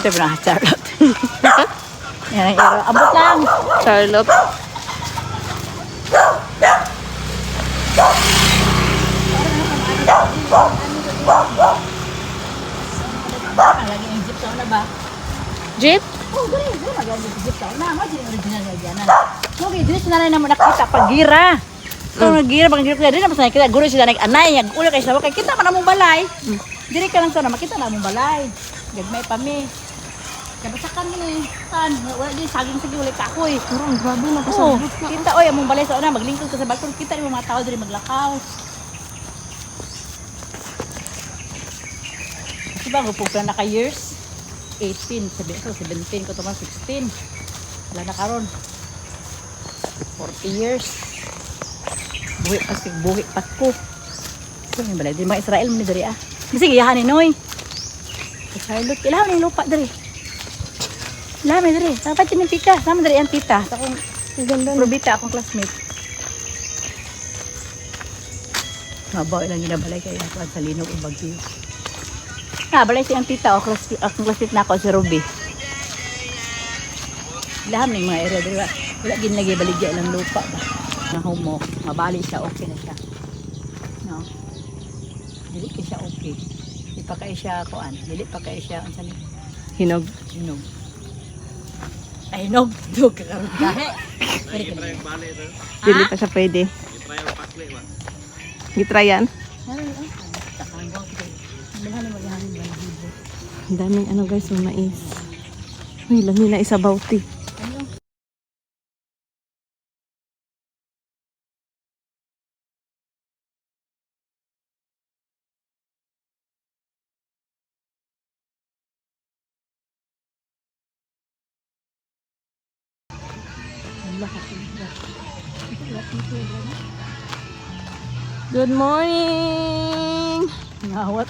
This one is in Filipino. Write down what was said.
Ito ba na, Charlotte? Yan ang iro. Abot lang. Charlotte. Lagi yung jeep na ba? Jeep? Oh, gani. Magagawin yung jeep na. Magagawin yung original na dyan. Okay, dito sila na naman nakita pag gira. Ito nga gira, pag gira ko dito naman sa nakita. Guro sila nag-anay. Ulo kayo sa wakay. Kita man namong balay. Diri ka lang sa na makita namong balay. Gagmay pa mi. Kabasakan ni. Kan, wala din saging-saging ulit ako eh. Pero ang grabe na Oo, kasabot na. kita oy among balay sa una maglingkod ka sa balkon. Kita yung mga tao diri maglakaw. Kasi ba gupog na naka years? 18, 17 ko to man 16. Wala na karon. 40 years. Buhi pa ko. So, yung balay, di mga Israel mo ni diri ah. Sige, yahan ni Noy. Charlotte, kailangan yung lupa diri. Lami diri. Dapat yung tita. Sama diri ang tita. Sa akong probita, akong classmate. Mabaw ilang ginabalay kayo ako sa Linog o Bagyo. Balay siyang tita o akong classmate na ako si Ruby. Laham na yung mga area diri. Wala ginlagay baligya ilang lupa ba. Na homo, mabali siya, okay na siya. No? Dili ka siya okay. Di pa kayo siya kuan. Dili pa kayo siya ang sali. Hinog. Hinog. Ay, hinog. Dug ka karon gahe. Dili pa siya pwede. Gitrayan. Ang daming ano guys, may mais. Uy, lami na isa bauti. Good morning! Ngawat.